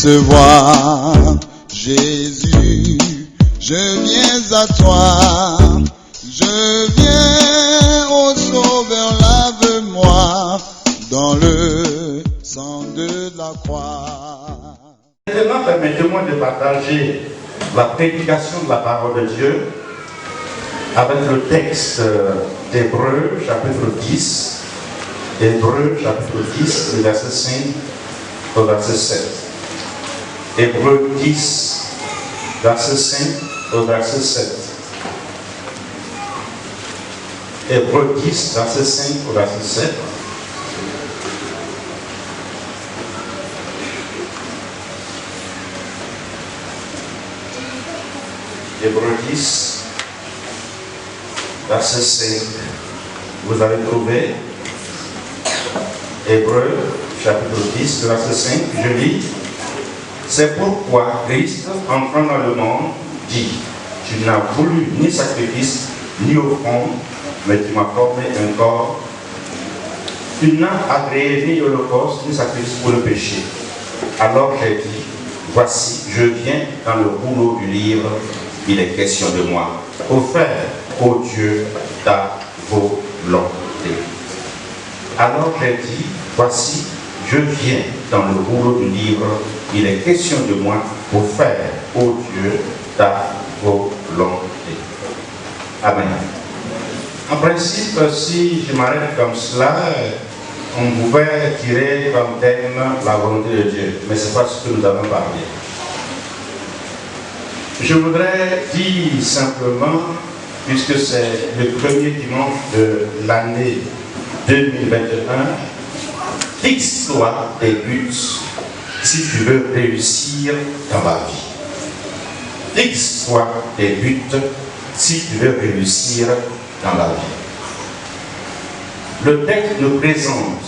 recevoir. Jésus, je viens à toi. Je viens, ô Sauveur, lave-moi dans le sang de la croix. Maintenant, permettez-moi de partager la prédication de la parole de Dieu avec le texte d'Hébreux, chapitre 10. Hébreux, chapitre 10, le verset 5 au verset 7. Hébreux 10, verset 5 au verset 7. Hébreux 10, verset 5 au verset 7. Hébreux 10, verset 5. Vous avez trouvé Hébreux, chapitre 10, verset 5. Je lis. C'est pourquoi Christ, entrant dans le monde, dit: tu n'as voulu ni sacrifice, ni offrande, mais tu m'as formé un corps. Tu n'as agréé ni holocauste, ni sacrifice pour le péché. Alors j'ai dit: voici, je viens dans le rouleau du livre, il est question de moi. Offert, ô Dieu, ta volonté. Alors j'ai dit: voici, je viens dans le rouleau du livre, il est question de moi, pour faire, ô Dieu, ta volonté. Amen. En principe, si je m'arrête comme cela, on pouvait tirer comme thème la volonté de Dieu, mais ce n'est pas ce que nous avons parlé. Je voudrais dire simplement, puisque c'est le premier dimanche de l'année 2021, fixe-toi tes buts si tu veux réussir dans la vie. Fixe-toi tes buts si tu veux réussir dans la vie. Le texte nous présente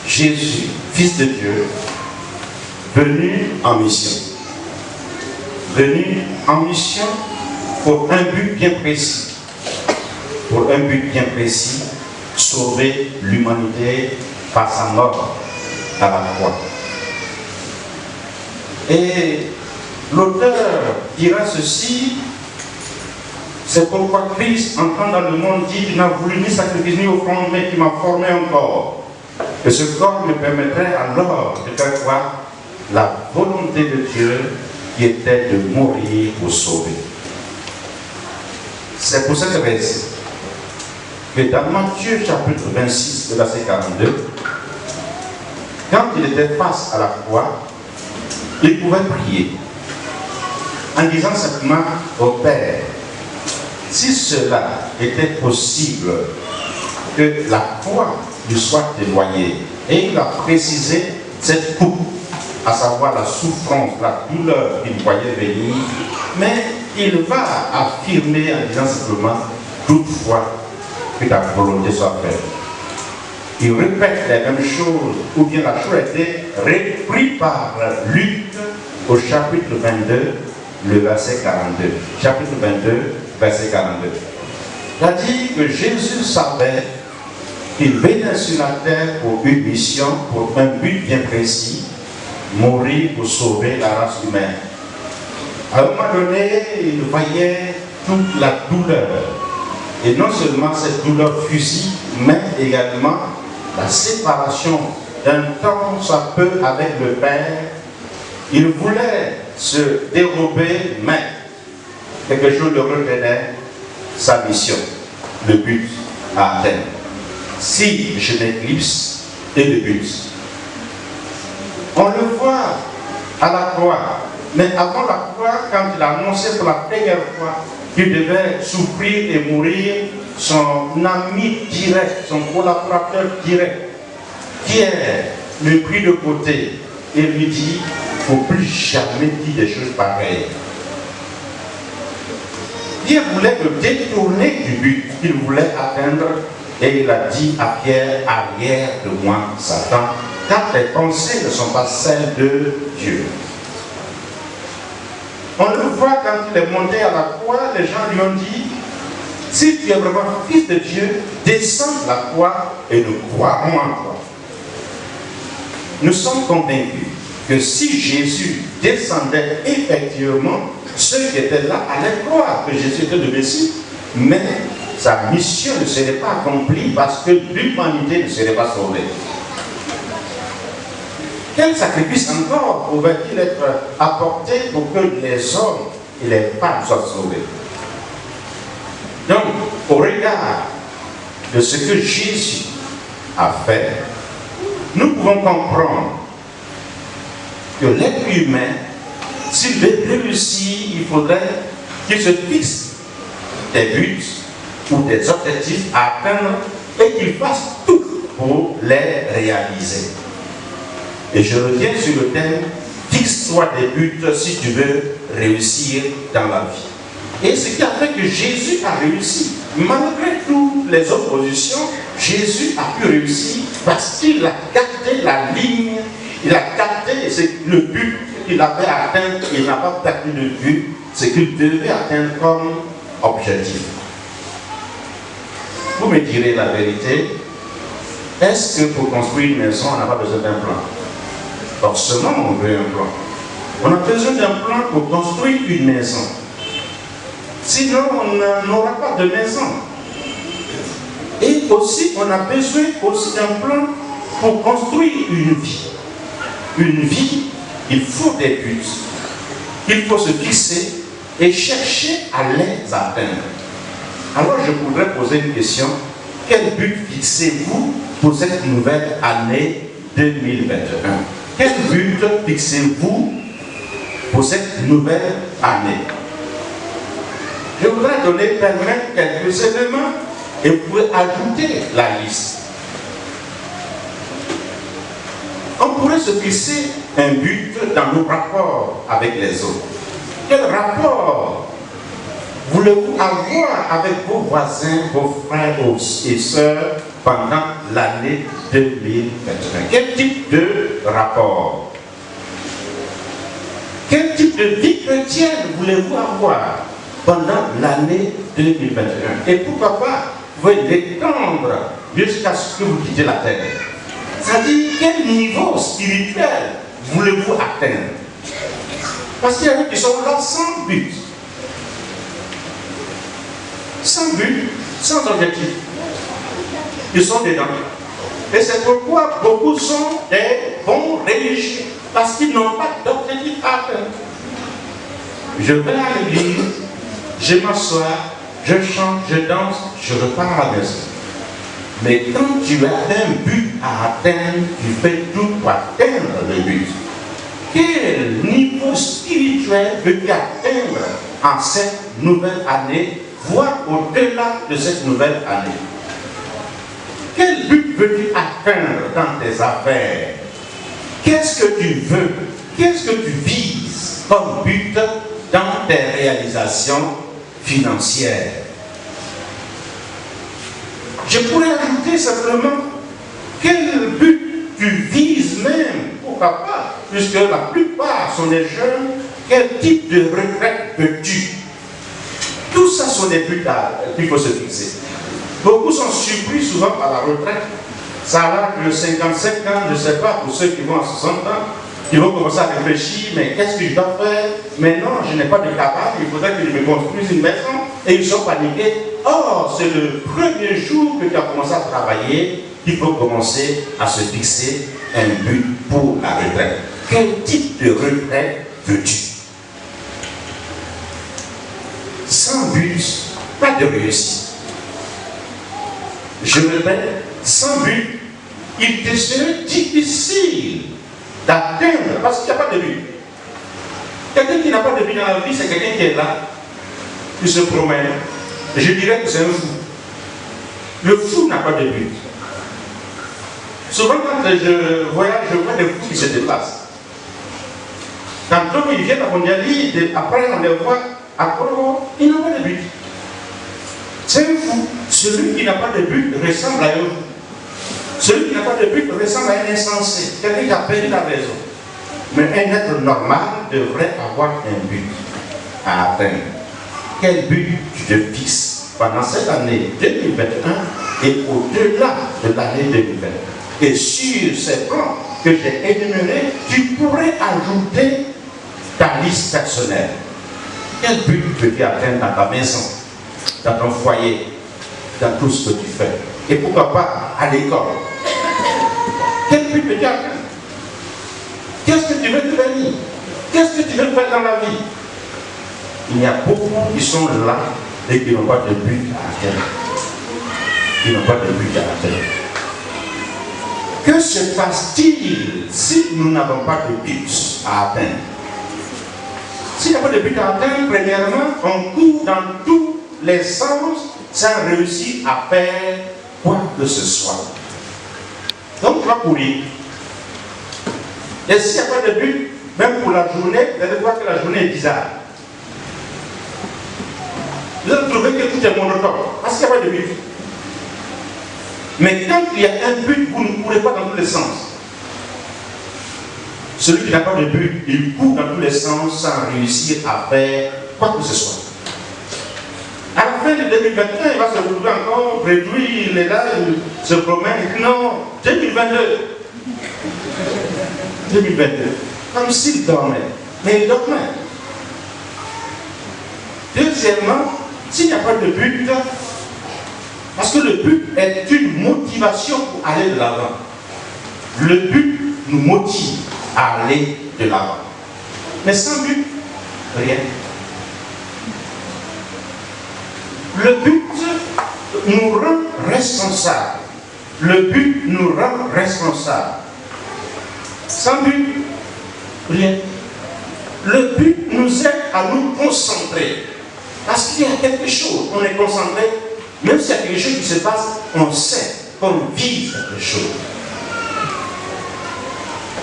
Jésus, Fils de Dieu, venu en mission. Venu en mission pour un but bien précis. Pour un but bien précis, sauver l'humanité par sa mort à la croix. Et l'auteur dira ceci: c'est pourquoi Christ, entrant dans le monde, dit: tu n'as voulu ni sacrifice ni offrande, mais tu m'as formé un corps. Et ce corps me permettrait alors de faire quoi? La volonté de Dieu, qui était de mourir pour sauver. C'est pour cette raison que dans Matthieu chapitre 26, verset 42, quand il était face à la croix, il pouvait prier en disant simplement au Père: si cela était possible, que la croix lui soit éloignée. Et il a précisé cette coupe, à savoir la souffrance, la douleur qu'il voyait venir, mais il va affirmer en disant simplement: toutefois, que ta volonté soit faite. Il répète les mêmes choses, ou bien la chose a été reprise par Luc au chapitre 22, le verset 42. Chapitre 22, verset 42. C'est-à-dire que Jésus savait qu'il venait sur la terre pour une mission, pour un but bien précis, mourir pour sauver la race humaine. À un moment donné, il voyait toute la douleur. Et non seulement cette douleur physique, mais également la séparation d'un temps soit peu avec le Père. Il voulait se dérober, mais quelque chose le retenait, sa mission, le but à atteindre. Si je m'éclipse, et le but. On le voit à la croix, mais avant la croix, quand il a annoncé pour la première fois qu'il devait souffrir et mourir, son ami direct, son collaborateur direct, Pierre, le prit de côté et lui dit: il ne faut plus jamais dire des choses pareilles. Pierre voulait le détourner du but qu'il voulait atteindre, et il a dit à Pierre: arrière de moi, Satan, car tes pensées ne sont pas celles de Dieu. On le voit quand il est monté à la croix, les gens lui ont dit: si tu es vraiment fils de Dieu, descends de la croix et nous croirons en toi. nous sommes convaincus que si Jésus descendait effectivement, ceux qui étaient là allaient croire que Jésus était le Messie, mais sa mission ne serait pas accomplie parce que l'humanité ne serait pas sauvée. Quel sacrifice encore pouvait-il être apporté pour que les hommes et les femmes soient sauvés? Donc, au regard de ce que Jésus a fait, nous pouvons comprendre que l'être humain, s'il veut réussir, il faudrait qu'il se fixe des buts ou des objectifs à atteindre et qu'il fasse tout pour les réaliser. Et je reviens sur le thème, fixe-toi des buts si tu veux réussir dans la vie. Et ce qui a fait que Jésus a réussi, malgré toutes les oppositions, Jésus a pu réussir parce qu'il a gardé la ligne, il a gardé le but qu'il avait atteint, il n'a pas perdu de vue ce qu'il devait atteindre comme objectif. Vous me direz la vérité, est-ce que pour construire une maison, on n'a pas besoin d'un plan? Forcément, on veut un plan. On a besoin d'un plan pour construire une maison. Sinon, on n'aura pas de maison. Et aussi, on a besoin aussi d'un plan pour construire une vie. Une vie, il faut des buts. Il faut se fixer et chercher à les atteindre. Alors, je voudrais poser une question. Quel but fixez-vous pour cette nouvelle année 2021? Quel but fixez-vous pour cette nouvelle année? Je voudrais permettre quelques éléments et vous pouvez ajouter la liste. On pourrait se fixer un but dans nos rapports avec les autres. Quel rapport voulez-vous avoir avec vos voisins, vos frères et sœurs pendant l'année 2021? Quel type de rapport? Quel type de vie chrétienne voulez-vous avoir pendant l'année 2021? Et pourquoi pas, vous pouvez l'étendre jusqu'à ce que vous quittez la terre. C'est-à-dire, quel niveau spirituel voulez-vous atteindre? Parce qu'il y a des qui sont là sans but. Sans but, sans objectif. Ils sont dedans. Et c'est pourquoi beaucoup sont des bons religieux, parce qu'ils n'ont pas d'objectif à atteindre. Je vais à l'église, je m'assois, je chante, je danse, je repars à la maison. Mais quand tu as un but à atteindre, tu fais tout pour atteindre le but. Quel niveau spirituel veux-tu atteindre en cette nouvelle année, voire au-delà de cette nouvelle année? Quel but veux-tu atteindre dans tes affaires? Qu'est-ce que tu veux? Qu'est-ce que tu vises comme but dans tes réalisations financières? Je pourrais ajouter simplement quel but tu vises même, pourquoi pas, puisque la plupart sont des jeunes, quel type de retraite veux-tu? Tout ça sont des buts qu'il faut se fixer. Beaucoup sont surpris souvent par la retraite. Ça a l'âge de 55 ans, je ne sais pas, pour ceux qui vont à 60 ans, ils vont commencer à réfléchir, mais qu'est-ce que je dois faire? Mais non, je n'ai pas de cabane, il faudrait que je me construise une maison. Et ils sont paniqués. Or, c'est le premier jour que tu as commencé à travailler, il faut commencer à se fixer un but pour la retraite. Quel type de retraite veux-tu? Sans but, pas de réussite. Je répète, sans but, il te serait difficile d'atteindre, parce qu'il n'y a pas de but. Quelqu'un qui n'a pas de but dans la vie, c'est quelqu'un qui est là, qui se promène. Je dirais que c'est un fou. Le fou n'a pas de but. Souvent, quand je voyage, je vois des fous qui se déplacent. Tantôt, ils viennent à Mondiali, après, on les voit à Congo, ils n'ont pas de but. C'est un fou. Celui qui n'a pas de but ressemble à un fou. Celui qui n'a pas de but ressemble à un insensé, quelqu'un qui a perdu la raison. Mais un être normal devrait avoir un but à atteindre. Quel but tu te fixes pendant cette année 2021 et au-delà de l'année 2021? Et sur ces plans, que j'ai énumérés, tu pourrais ajouter ta liste personnelle. Quel but peux-tu atteindre dans ta maison, dans ton foyer, dans tout ce que tu fais? Et pourquoi pas à l'école? Quel but peux-tu atteindre? Qu'est-ce que tu veux devenir? Qu'est-ce que tu veux faire dans la vie? Il y a beaucoup qui sont là et qui n'ont pas de but à atteindre. Qui n'ont pas de but à atteindre. Que se passe-t-il si nous n'avons pas de but à atteindre? S'il n'y a pas de but à atteindre, premièrement, on court dans tous les sens sans réussir à faire quoi que ce soit. Donc, tu vas courir. Et s'il n'y a pas de but, même pour la journée, vous allez voir que la journée est bizarre. Vous allez trouver que tout est monotone, parce qu'il n'y a pas de but. Mais quand il y a un but, vous ne courez pas dans tous les sens. Celui qui n'a pas de but, il court dans tous les sens sans réussir à faire quoi que ce soit. À la fin de 2021, il va se retrouver encore réduit, il est là, il se promène, il dit non, 2022. 2022. Comme s'il dormait. Mais il dormait. Deuxièmement, s'il n'y a pas de but, parce que le but est une motivation pour aller de l'avant. Le but nous motive à aller de l'avant. Mais sans but, rien. Le but nous rend responsables. Le but nous rend responsables. Sans but, rien. Le but nous aide à nous concentrer. Parce qu'il y a quelque chose, on est concentré, même s'il y a quelque chose qui se passe, on sait qu'on vise quelque chose.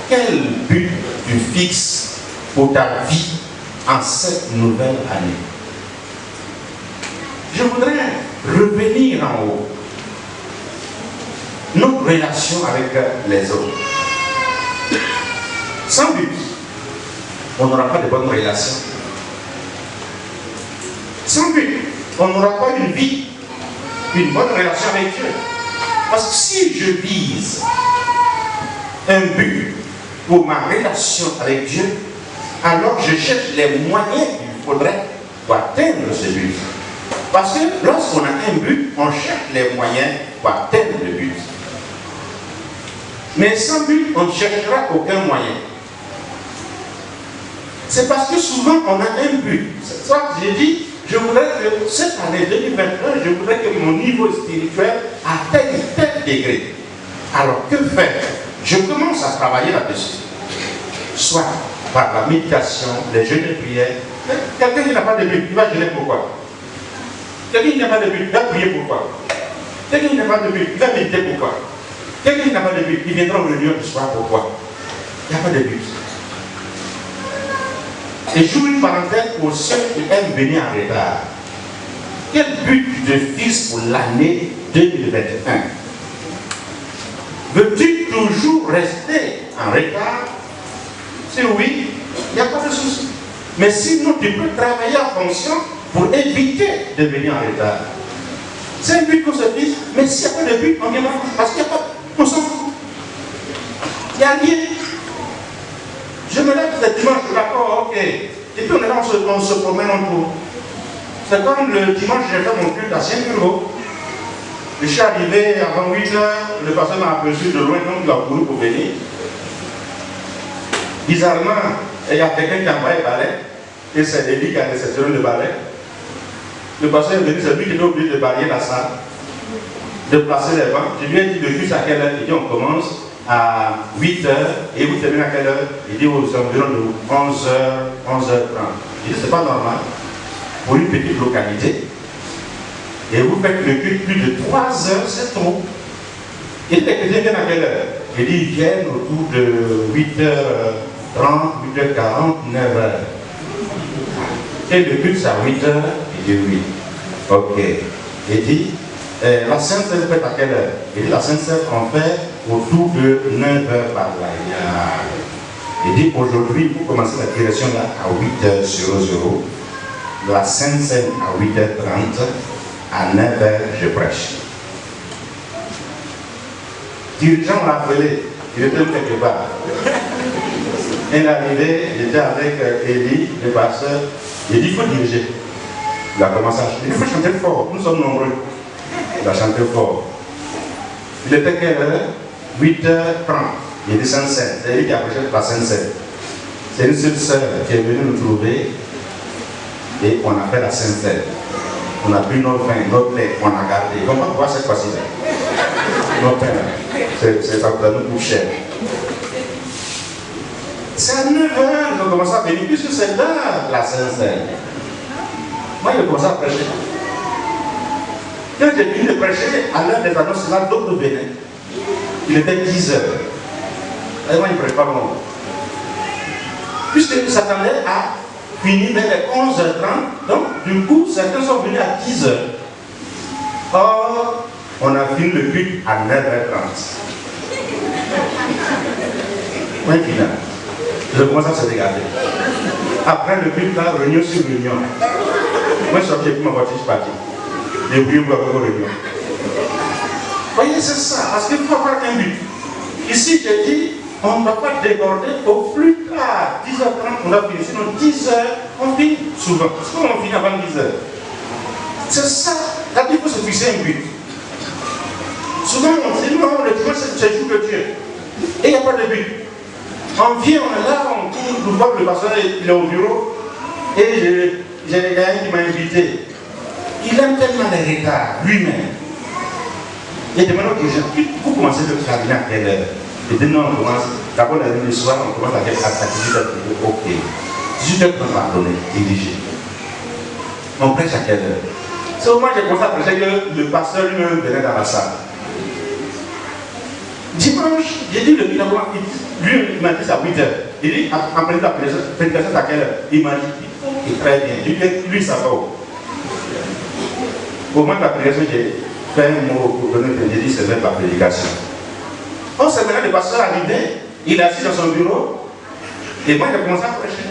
Quel but tu fixes pour ta vie en cette nouvelle année? Je voudrais revenir en haut. Notre relation avec les autres. Sans but, on n'aura pas de bonnes relations. Sans but, on n'aura pas une vie, une bonne relation avec Dieu. Parce que si je vise un but pour ma relation avec Dieu, alors je cherche les moyens qu'il faudrait pour atteindre ce but. Parce que lorsqu'on a un but, on cherche les moyens pour atteindre le but. Mais sans but, on ne cherchera aucun moyen. C'est parce que souvent on a un but. C'est ça que j'ai dit, je voudrais que cette année 2021, je voudrais que mon niveau spirituel atteigne tel degré. Alors que faire? Je commence à travailler là-dessus. Soit par la méditation, les jeûnes de prière. Quelqu'un qui n'a pas de but, il va jeûner pourquoi? Quelqu'un qui n'a pas de but, il va prier pourquoi? Quelqu'un qui n'a pas de but, il va méditer pourquoi? Quelqu'un qui n'a pas de but, il viendra au réunion du soir pourquoi? Il n'y a pas de but. Et j'ouvre une parenthèse pour ceux qui aiment venir en retard. Quel but tu te fixes pour l'année 2021? Veux-tu toujours rester en retard? Si oui, il n'y a pas de souci. Mais sinon, tu peux travailler en fonction pour éviter de venir en retard. C'est un but qu'on se fixe, mais s'il n'y a pas de but, on ne vient pas. Parce qu'il n'y a pas. On s'en fout. Il n'y a rien. Je me lève ce dimanche, d'accord, ok. Et puis on est là, on se promène en tour. C'est comme le dimanche, j'ai fait mon culte à Saint-Bureau. Je suis arrivé avant 8 heures, le pasteur m'a aperçu de loin, donc il a couru pour venir. Bizarrement, il y a quelqu'un qui a envoyé le balai, et c'est Élie qui a réceptionné le balai. Le pasteur est venu, c'est lui qui était obligé de balayer la salle, de placer les bancs. Je lui ai dit le culte à quelle heure? Il dit on commence à 8 heures, et vous terminez à quelle heure? Il dit aux environs de 11h, 11h30. Il dit c'est pas normal pour une petite localité. Et vous faites le culte plus de 3 heures, c'est trop. Et les chrétiens viennent à quelle heure? Il dit ils viennent autour de 8h30, 8h40, 9h. Et le culte c'est à 8h, il dit oui. Ok. Il dit la Sainte Seine fait à quelle heure? Il dit la Sainte Seine on fait autour de 9h par là. Il dit aujourd'hui, vous commencez la direction là à 8h00. La Sainte Seine à 8h30. À 9h, je prêche. Dirigeant l'a appelé, il était quelque part. Il est arrivé, j'étais avec Élie, le pasteur. Il dit il faut diriger. Il a commencé à chanter. Il faut chanter fort, nous sommes nombreux. Il a chanté fort. Il était quelle heure? 8h30. Il était Sainte-Seine. C'est lui qui a prêché la Sainte-Seine. C'est une seule sœur qui est venue nous trouver et on a fait la Sainte-Seine. On a pris notre pain, notre lait, on a gardé. Comment voir cette fois-ci? Notre pain, ça nous coûte cher. C'est à 9h qu'ils ont commencé à venir, puisque c'est là la Sainte-Seine. Moi, j'ai commencé à prêcher. Quand j'ai fini de prêcher, à l'heure des annonces, là, d'autres venaient. Il était 10h. Et moi, je ne prêche pas bon. Puisque s'attendait à finir vers les 11h30, donc du coup, certains sont venus à 10h. Or, on a fini le culte à 9h30. Point final. Je commence à se regarder. Après le culte, là, réunion sur réunion. Moi, je suis sorti avec ma voiture, je suis parti. J'ai oublié pour avoir réunion. Voyez, c'est ça, parce qu'il faut avoir un but. Ici, j'ai dit, on ne va pas déborder au plus tard. 10h30, on a fini. Sinon, 10h, on finit souvent. Souvent, on finit avant 10h. C'est ça. C'est-à-dire qu'il faut se fixer un but. Souvent, on dit, non, le dimanche, c'est le jour de Dieu. Et il n'y a pas de but. On vient, on est là, on court, je vois que le pasteur il est au bureau. Et j'ai quelqu'un qui m'a invité. Il aime tellement les retards, lui-même. Il demande aux gens, vous commencez le cabinet à quelle heure? Il dit non, on commence, d'abord le soir, on commence à 18h. Ok. 18h, on va donner, diriger. On prêche à quelle heure? C'est au moment que j'ai commencé à prêcher que le pasteur lui-même venait dans la salle. Dimanche, j'ai dit le lui, il m'a dit ça à 8h. Il dit, après la prédication, à quelle heure? Il m'a dit, ok, très bien. Lui, ça va où? Au moment de la prédication, j'ai fait un mot pour donner le dit, c'est même la prédication. On s'est maintenant le pasteur arrivé, il est assis dans son bureau, et moi j'ai commencé à prêcher.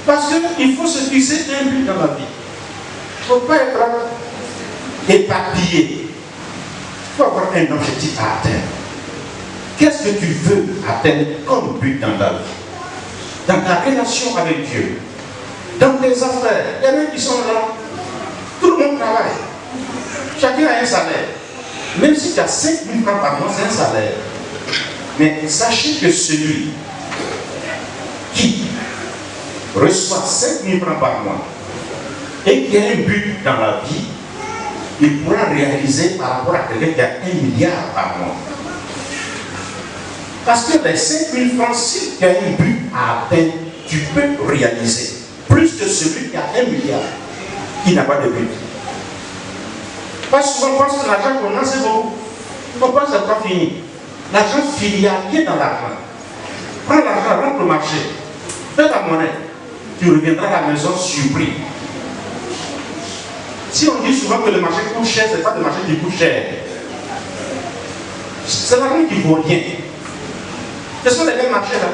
Parce qu'il faut se fixer un but dans la vie. Il ne faut pas être éparpillé. Il faut avoir un objectif à atteindre. Qu'est-ce que tu veux atteindre comme but dans ta vie? Dans ta relation avec Dieu, dans tes affaires. Il y en a qui sont là, tout le monde travaille. Chacun a un salaire. Même si tu as 5 000 francs par mois, c'est un salaire. Mais sachez que celui qui reçoit 5 000 francs par mois et qui a un but dans la vie, il pourra réaliser par rapport à quelqu'un qui a 1 milliard par mois. Parce que les 5 000 francs, si tu as un but à atteindre, tu peux réaliser plus que celui qui a 1 milliard, qui n'a pas de but. Parce qu'on pense que l'argent qu'on a, c'est beaucoup. On pense que ça pas fini. L'argent finit, il y a rien dans l'argent. Prends l'argent, rentre au marché, fais la monnaie, tu reviendras à la maison surpris. Si on dit souvent que le marché coûte cher, ce n'est pas le marché qui coûte cher. C'est l'argent qui ne vaut rien. Ce sont les mêmes marchés là.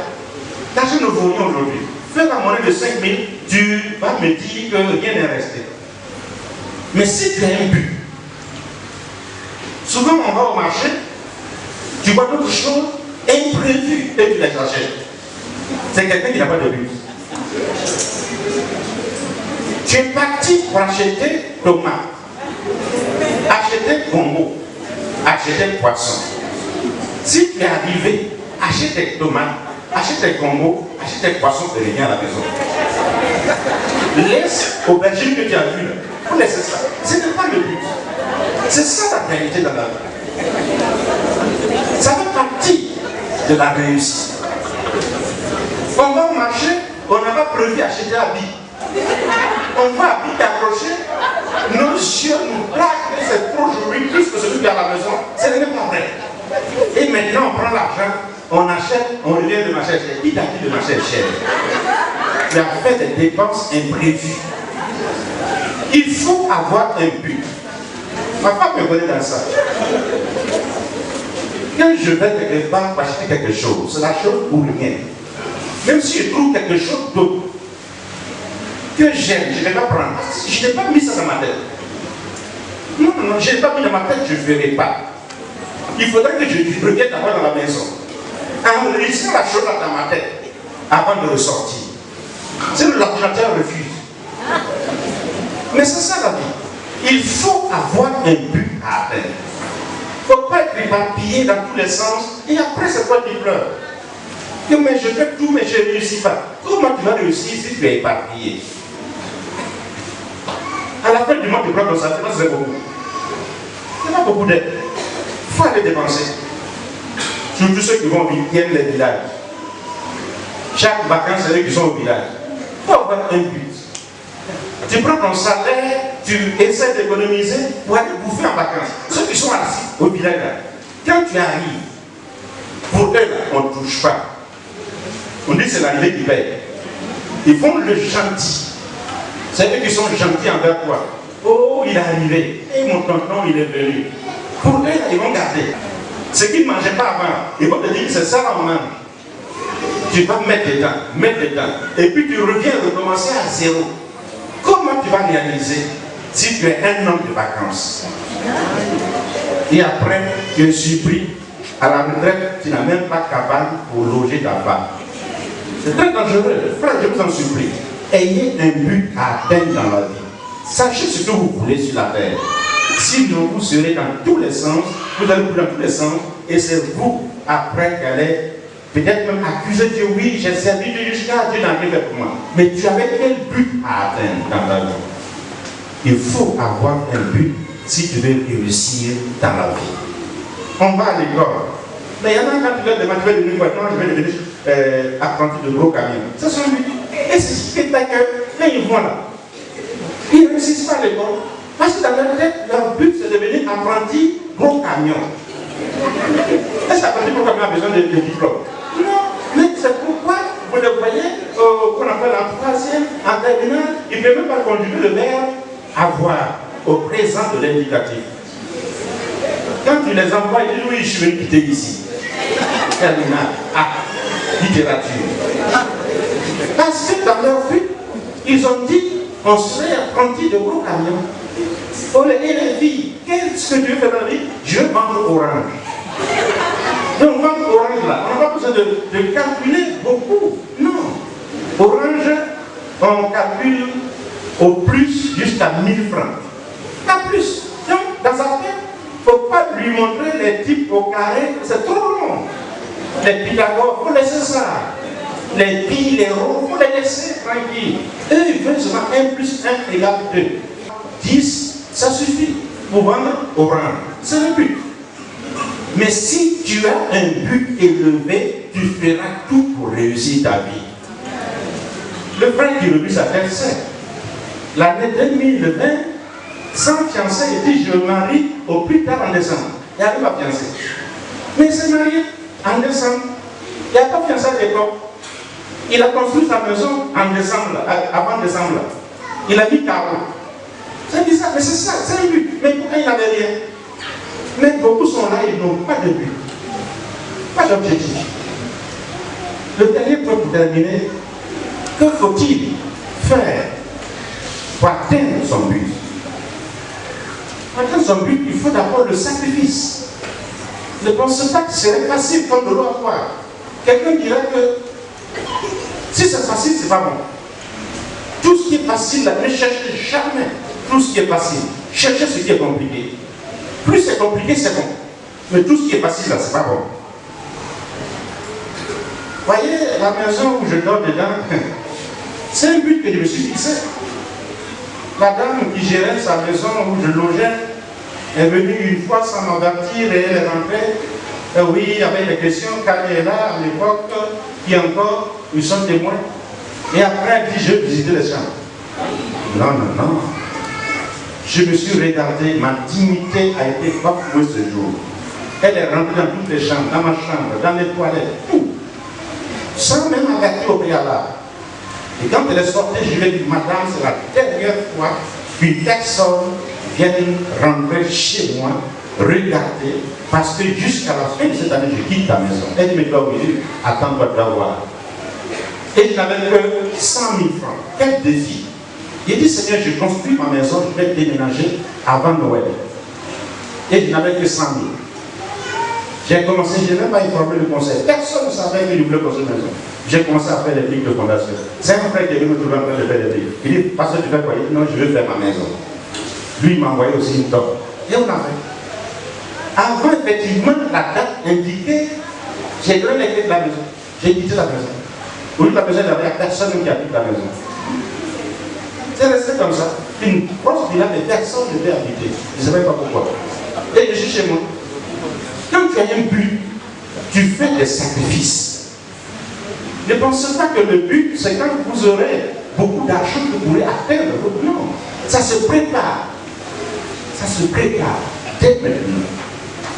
L'argent ne vaut rien aujourd'hui. Fais la monnaie de 5 000, tu vas me dire que rien n'est resté. Mais si tu as un but, souvent on va au marché, tu vois d'autres choses imprévues et tu les achètes. C'est quelqu'un qui n'a pas de but. Tu es parti pour acheter tomates, acheter gombo, acheter poisson. Si tu es arrivé, achète tes tomates, achète tes gombo, achète tes poissons et reviens à la maison. Laisse aubergine que tu as vu là. Faut laisser ça. Ce n'est pas le but. C'est ça la réalité dans la vie. Ça fait partie de la réussite. On va au marché, on n'a pas prévu acheter habits. On va habiter accroché, nos yeux nous plaquent que c'est trop joli, plus que celui qui est à la maison. Ce n'est pas vrai. Et maintenant on prend l'argent, on achète, on revient de marché cher. Qui t'a dit de marché cher? Tu as fait des dépenses imprévues. Il faut avoir un but. Ma femme me connaît dans ça. Quand je vais quelque part pour acheter quelque chose, c'est la chose pour rien. Même si je trouve quelque chose d'autre que j'aime, je ne vais pas prendre. Je n'ai pas mis ça dans ma tête. Non, je n'ai pas mis dans ma tête, je ne ferai pas. Il faudrait que je revienne d'abord dans la maison. en réussissant la chose dans ma tête avant de ressortir. C'est l'ordinateur refuse. Mais c'est ça la vie. Il faut avoir un but à atteindre. Il ne faut pas être éparpillé dans tous les sens et après c'est toi qui pleures. Mais je fais tout mais je ne réussis pas. Comment tu vas réussir si tu es éparpillé? À la fin du mois tu prends ton salaire, c'est beaucoup. Il n'y a pas beaucoup d'aide. Il faut aller dépenser. Surtout ceux qui viennent les villages. Chaque vacances, c'est eux qui sont au village. Il faut avoir un but. Tu prends ton salaire, tu essaies d'économiser pour aller bouffer en vacances. Ceux qui sont assis au village, là, quand tu arrives, pour eux, là, on ne touche pas. On dit que c'est l'arrivée qui paye. Ils font le gentil. C'est eux qui sont gentils envers toi. Oh, il est arrivé. Et mon tonton, il est venu. Pour eux, là, ils vont garder. Ce qu'ils ne mangeaient pas avant, ils vont te dire que c'est ça qu'on mange. Tu vas mettre dedans. Et puis tu reviens recommencer à zéro. Comment tu vas réaliser si tu es un homme de vacances? Et après, tu es surpris. À la retraite, tu n'as même pas capable pour loger ta femme. C'est très dangereux. Frère, je vous en supplie. Ayez un but à atteindre dans la vie. Sachez ce que vous voulez sur la terre. Sinon, vous serez dans tous les sens. Vous allez dans tous les sens. Et c'est vous, après, qui allez peut-être même accuser Dieu. Oui, j'ai servi Dieu jusqu'à Dieu n'a rien fait pour moi. Mais tu avais quel but à atteindre dans ta vie? Il faut avoir un but si tu veux réussir dans la vie. On va à l'école. Mais il y en a quand tu veux demander, tu veux devenir maintenant, je vais devenir apprenti de gros camions. C'est son but. Et c'est ce qui fait que quand ils vont là, ils ne réussissent pas à l'école. Parce que dans leur tête, leur but c'est de devenir apprenti gros camion. Est-ce qu'apprenti gros camion a besoin de diplôme? Non, mais c'est pourquoi vous le voyez qu'on appelle en troisième, en terminale, il ne peut même pas conjuguer le verbe avoir au présent de l'indicatif. Quand tu les envoies, ils disent oui, je suis venu quitter ici. Terminale, littérature. Parce que dans leur but, ils ont dit on serait apprenti de gros camions. Et les filles, qu'est-ce que tu veux faire dans la vie? Je veux vendre orange. Donc vendre orange là, on n'a pas besoin de calculer beaucoup. Non. Orange, on calcule au plus jusqu'à 1000 francs. Pas plus. Donc, dans sa tête, il ne faut pas lui montrer les types au carré, c'est trop long. Les Pythagore, il faut laisser ça. Les pi, les ronds, il faut les laisser tranquilles. Eux, ils veulent seulement 1 plus 1 égale 2. 10, ça suffit pour vendre orange. C'est le but. Mais si tu as un but élevé, tu feras tout pour réussir ta vie. Le frère qui rebut sa tête, c'est l'année 2020, sans fiancé, il dit je me marie au plus tard en décembre. Il n'y avait pas fiancé. Mais il s'est marié en décembre. Il n'y a pas fiancé à l'époque. Il a construit sa maison en décembre, avant décembre. Il a mis carreau. C'est bizarre, mais c'est ça, c'est un but. Mais pourquoi il n'avait rien? Mais beaucoup sont là, ils n'ont pas de but. Pas d'objectif. Le dernier point pour terminer, que faut-il faire pour atteindre son but? Pour atteindre son but, il faut d'abord le sacrifice. Ne pensez pas que ce serait facile comme de l'eau à boire. Quelqu'un dirait que si c'est facile, c'est pas bon. Tout ce qui est facile, là, ne cherchez jamais tout ce qui est facile. Cherchez ce qui est compliqué. Plus c'est compliqué, c'est bon. Mais tout ce qui est facile, là, c'est pas bon. Voyez, la maison où je dors dedans, c'est un but que je me suis fixé. La dame qui gérait sa maison où je logeais est venue une fois sans m'avertir et elle est rentrée. Oui, avec les questions, car elle est là à l'époque, qui encore, ils sont témoins. Et après, elle dit, je vais visiter les chambres. Non, non, non. Je me suis regardé, ma dignité a été bafouée ce jour. Elle est rentrée dans toutes les chambres, dans ma chambre, dans les toilettes, tout. Sans même avertir au préalable. Et quand elle est sortie, je lui ai dit, madame, c'est la dernière fois qu'une personne vient rentrer chez moi, regarder, parce que jusqu'à la fin de cette année, je quitte ta maison. Elle dit, mais toi, oui, attends-toi de la voir. Et je n'avais que 100 000 francs. Quel défi! Il dit, Seigneur, je construis ma maison, je vais déménager avant Noël. Et je n'avais que 100 000. J'ai commencé, je n'ai même pas informé le conseil. Personne ne savait qu'il voulait construire une maison. J'ai commencé à faire des briques de fondation. C'est un frère qui est venu me trouver en train de faire des briques. Il dit, parce que tu fais quoi? Il dit, non, je veux faire ma maison. Lui, il m'a envoyé aussi une top. Et on a fait. Avant, effectivement, la date indiquée, j'ai donné les clés de la maison. J'ai quitté la maison. Au lieu de la maison, il n'y avait personne qui habite la maison. C'est resté comme ça. Une grosse villa, mais personne ne devait habiter. Je ne savais pas pourquoi. Et je suis chez moi. Quand tu as un but, tu fais des sacrifices. Ne pensez pas que le but, c'est quand vous aurez beaucoup d'argent que vous pourrez atteindre. Non, ça se prépare. Ça se prépare dès maintenant.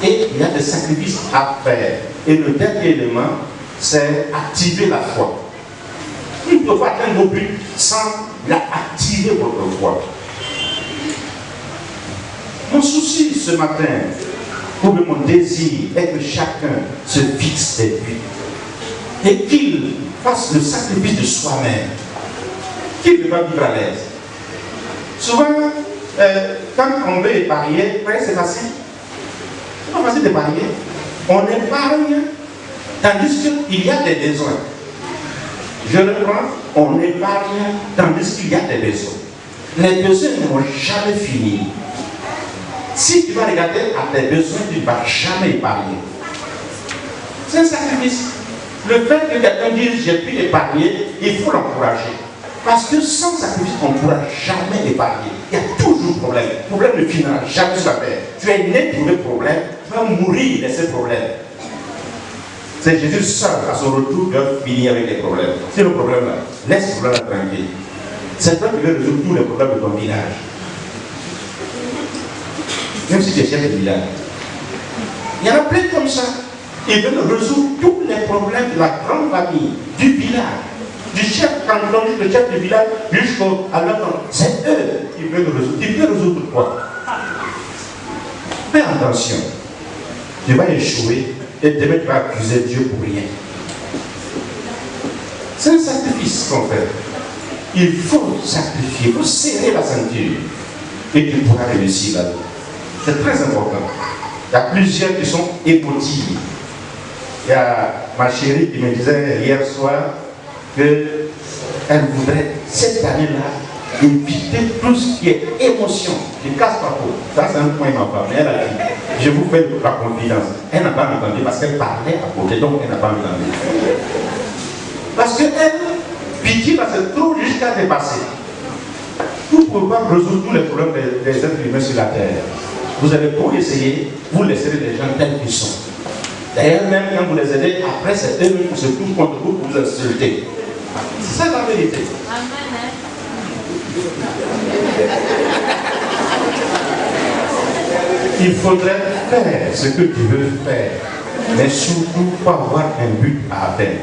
Et il y a des sacrifices à faire. Et le dernier élément, c'est activer la foi. Vous ne pouvez pas atteindre vos buts sans activer votre foi. Mon souci ce matin, ou mon désir, est que chacun se fixe des buts et qu'il fasse le sacrifice de soi-même, qu'il ne va vivre à l'aise. Souvent, quand on veut épargner, c'est facile. C'est pas facile d'épargner. On épargne, tandis qu'il y a des besoins. Je reprends, on épargne, tandis qu'il y a des besoins. Les besoins ne vont jamais finir. Si tu vas regarder à tes besoins, tu ne vas jamais épargner. C'est un sacrifice. Le fait que quelqu'un dise j'ai pu épargner, il faut l'encourager. Parce que sans sacrifice, on ne pourra jamais épargner. Il y a toujours problème. Problème ne finira jamais sur la terre. Tu es né pour le problème, tu vas mourir de ces problèmes. C'est Jésus seul, à son retour, qui va finir avec les problèmes. C'est le problème là. Laisse le problème tranquille. C'est toi qui veux résoudre tous les problèmes de ton village. Même si tu es chef de village. Il y en a plein comme ça. Ils veulent résoudre tous les problèmes de la grande famille, du village, du chef canton, du chef de village, jusqu'à l'autre. C'est eux qui veulent résoudre. Tu peux résoudre quoi? Fais attention. Tu vas échouer et demain tu vas accuser Dieu pour rien. C'est un sacrifice qu'on fait. Il faut sacrifier, il faut serrer la ceinture et tu pourras réussir là-dedans. C'est très important. Il y a plusieurs qui sont émotifs. Il y a ma chérie qui me disait hier soir qu'elle voudrait cette année-là éviter tout ce qui est émotion. Je ne casse pas trop. Ça, c'est un point ma femme. Elle a dit, je vous fais la confidence. Elle n'a pas entendu parce qu'elle parlait à côté, donc elle n'a pas entendu. Parce qu'elle, pitié, va se trouver jusqu'à dépasser. Vous ne pouvez pas résoudre tous les problèmes des êtres humains sur la terre. Vous allez beau essayer, vous laisserez les gens tels qu'ils sont. D'ailleurs, même quand vous les aidez, après c'est eux qui se trouvent contre vous pour vous insulter. C'est ça la vérité. Amen. Il faudrait faire ce que tu veux faire, mais surtout pas avoir un but à atteindre.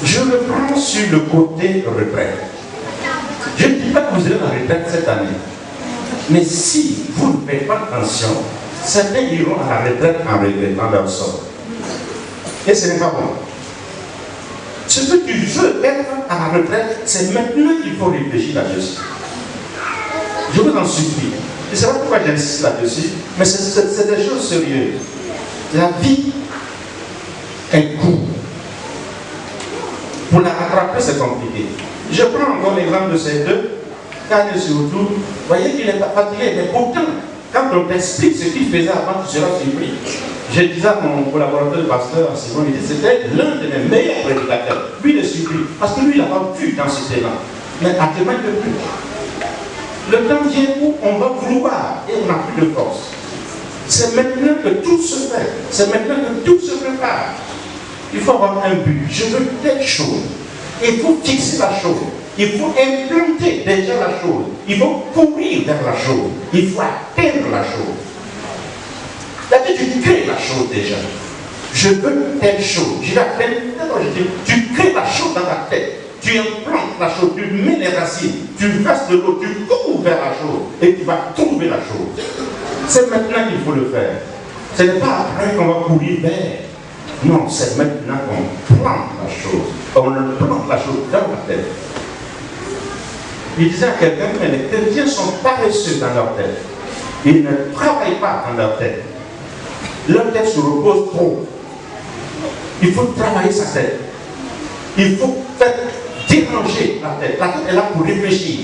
Je le prends sur le côté retraite. Je ne dis pas que vous allez en retraite cette année. Mais si vous ne faites pas attention, certains iront à la retraite en regrettant leur sort. Et ce n'est pas bon. Ce que tu veux être à la retraite, c'est maintenant qu'il faut réfléchir là-dessus. Je vous en supplie. Je ne sais pas pourquoi j'insiste là-dessus, mais c'est des choses sérieuses. La vie est courte. Pour la rattraper, c'est compliqué. Je prends encore l'exemple de ces deux. Quand il est sur le tour, vous voyez qu'il n'est pas fatigué, mais pourtant, quand on t'explique ce qu'il faisait avant, tu seras surpris. Je disais à mon collaborateur, le pasteur Simon, il dit c'était l'un de mes meilleurs prédicateurs. Lui, il est surpris, parce que lui, il n'a pas vu dans ce terrain. Mais actuellement, il ne peut plus. Le temps vient où on va vouloir et on n'a plus de force. C'est maintenant que tout se fait. C'est maintenant que tout se prépare. Il faut avoir un but. Je veux telle chose. Il faut fixer la chose. Il faut implanter déjà la chose. Il faut courir vers la chose. Il faut atteindre la chose. C'est-à-dire tu crées la chose déjà. Je veux telle chose. Je l'appelle, tu crées la chose dans ta tête. Tu implantes la chose, tu mets les racines, tu verses de l'eau, tu cours vers la chose et tu vas trouver la chose. C'est maintenant qu'il faut le faire. Ce n'est pas après qu'on va courir vers. Non, c'est maintenant qu'on plante la chose. On plante la chose dans la tête. Il disait à quelqu'un que les chrétiens sont paresseux dans leur tête. Ils ne travaillent pas dans leur tête. Leur tête se repose trop. Il faut travailler sa tête. Il faut faire déranger la tête. La tête est là pour réfléchir,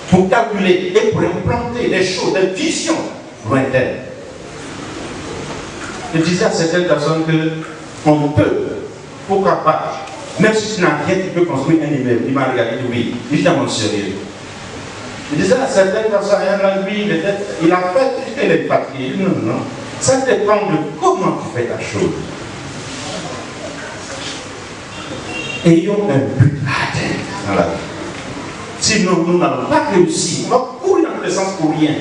pour calculer et pour implanter des choses, des visions lointaines. Je disais à certaines personnes qu'on peut, pourquoi pas, même si tu n'as rien, tu peux construire un immeuble. Il m'a regardé, oui, je suis dans mon sérieux. Je disais à certaines personnes, lui, il a fait, il est papiers. Non, non, ça dépend de comment tu fais ta chose. Ayons un but à atteindre dans la vie. Sinon, nous n'allons pas réussir. On va courir dans tous les sens pour rien.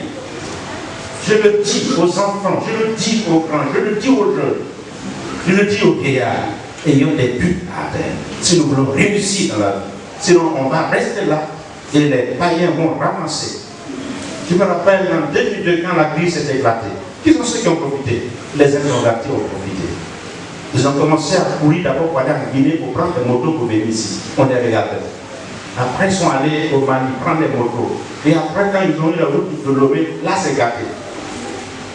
Je le dis aux enfants, je le dis aux grands, je le dis aux jeunes, je le dis aux vieillards. Ayons des buts à atteindre. Si nous voulons réussir dans la vie, sinon on va rester là et les païens vont ramasser. Je me rappelle en 2002 quand la crise s'est éclatée. Qui sont ceux qui ont profité? Les introvertis ont profité. Ils ont commencé à courir d'abord pour aller en Guinée pour prendre des motos pour venir ici. On les regardait. Après, ils sont allés au Mali prendre des motos. Et après, quand ils ont eu la route de Lomé, là, c'est gâté.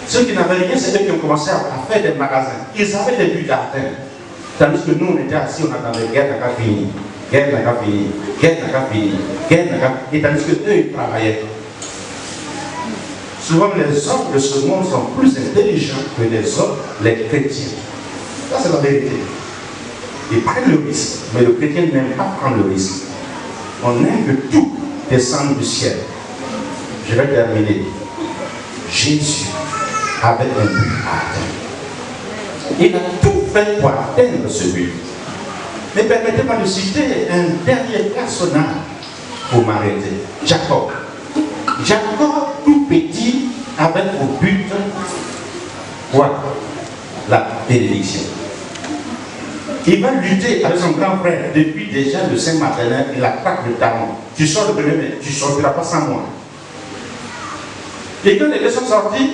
Ceux qui n'avaient rien, c'est eux qui ont commencé à faire des magasins. Ils avaient des buts à atteindre. Tandis que nous, on était assis, on attendait, guerre n'a qu'à finir. Guerre n'a qu'à finir. Guerre n'a qu'à finir. Guerre n'a qu'à finir. Et tandis que eux, ils travaillaient. Souvent, les hommes de ce monde sont plus intelligents que les hommes, les chrétiens. Ça, c'est la vérité. Ils prennent le risque, mais le chrétien n'aime pas prendre le risque. On aime que tout descende du ciel. Je vais terminer. Jésus avait un but à atteindre. Il a tout fait pour atteindre ce but. Mais permettez-moi de citer un dernier personnage pour m'arrêter. Jacob. Jacob, tout petit, avait pour but quoi? La bénédiction. Il va lutter avec son grand frère depuis déjà le sein maternel. Il attaque le talon. Tu sors le premier, mais tu ne sortiras pas sans moi. Et quand les deux sont sortis,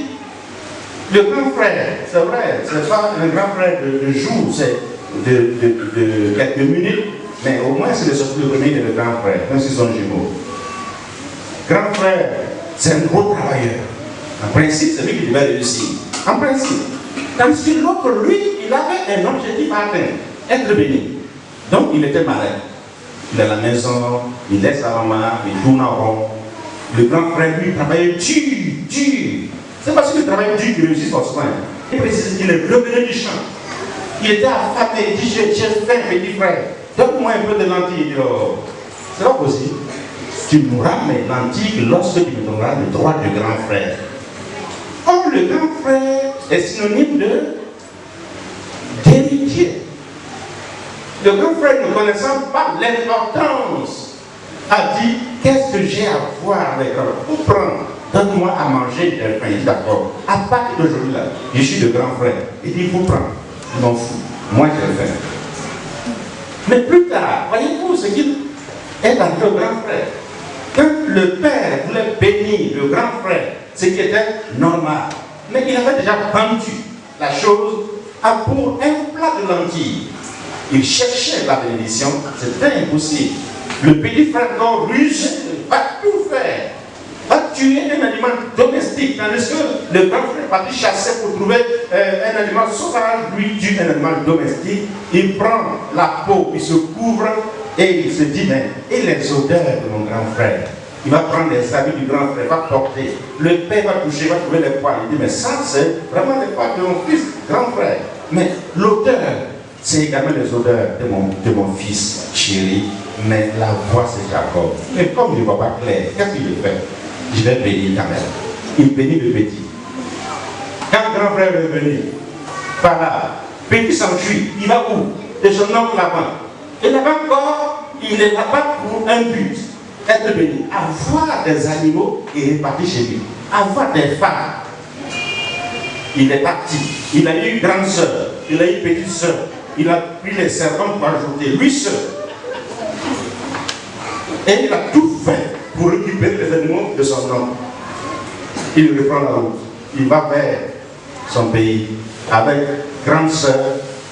le grand frère, c'est vrai, ce n'est pas un grand frère de jour, c'est de quelques minutes, mais au moins c'est le premier et le grand frère, même s'ils sont jumeaux. Grand frère, c'est un gros travailleur. En principe, c'est lui qui devait réussir. En principe. Tandis que l'autre, lui, il avait un objectif à atteindre, être béni. Donc il était malin. Il est à la maison, il laisse sa maman, il tourne en rond. Le grand frère, lui, travaillait dur. C'est parce qu'il travaille dur qu'il réussit forcément. Il précise qu'il est revenu du champ. Il était affamé, il dit, j'ai faim, petit frère. Donne-moi un peu de lentilles. Il dit, oh, c'est pas possible. Tu mourras mes lentilles lorsque tu me donneras le droit du grand frère. Or, le grand frère est synonyme d'héritier. Le grand frère, ne connaissant pas l'importance, a dit, qu'est-ce que j'ai à voir avec eux? Pour prendre, donne-moi à manger d'un pain. Il dit, d'accord, à partir d'aujourd'hui là, je suis le grand frère. Il dit, il faut prendre. Je m'en fous. Moi, j'ai faim. Mais plus tard, voyez-vous ce qu'il est arrivé au grand frère. Quand le père voulait bénir le grand frère, ce qui était normal, mais il avait déjà vendu la chose pour un plat de lentilles. Il cherchait la bénédiction, c'était impossible. Le petit frère donc rusé va tout faire, va tuer un animal domestique, tandis que le grand frère parti chasser pour trouver un animal sauvage, lui tue un animal domestique, il prend la peau, il se couvre et il se dit, mais et les odeurs de mon grand frère? Il va prendre les habits du grand frère, va porter. Le père va toucher, va trouver les poils. Il dit, mais ça c'est vraiment les poils de mon fils, grand frère. Mais l'odeur, c'est également les odeurs de mon fils chéri. Mais la voix c'est Jacob. Mais comme je ne vois pas clair, qu'est-ce qu'il fait? Je vais bénir quand même. Il bénit le petit. Quand le grand frère est venu, par là, petit s'enfuit. Il va où? Et son oncle là-bas. Et là-bas encore, il est là-bas pour un but. Être béni, avoir des animaux et répartir chez lui, avoir des femmes. Il est parti, il a eu une grande soeur, il a eu une petite soeur, il a pris les servants pour ajouter lui seul. Et il a tout fait pour récupérer les animaux de son homme. Il reprend la route, il va vers son pays avec grande soeur,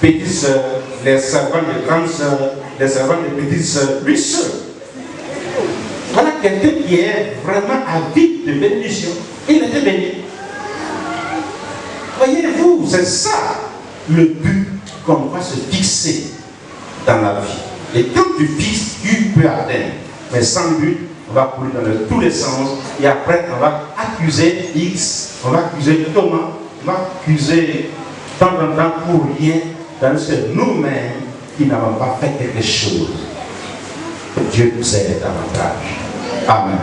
petite soeur, les servants de grande soeur, les servants de petite soeur, lui seul. Voilà quelqu'un qui est vraiment avide de bénédiction. Il était béni. Voyez-vous, c'est ça le but qu'on doit se fixer dans la vie. Et quand tu fixes, tu peux atteindre. Mais sans but, on va courir dans tous les sens. Et après, on va accuser X, on va accuser Thomas, on va accuser tant pour rien, tandis que nous-mêmes, qui n'avons pas fait quelque chose. Dieu nous aide davantage. Amen.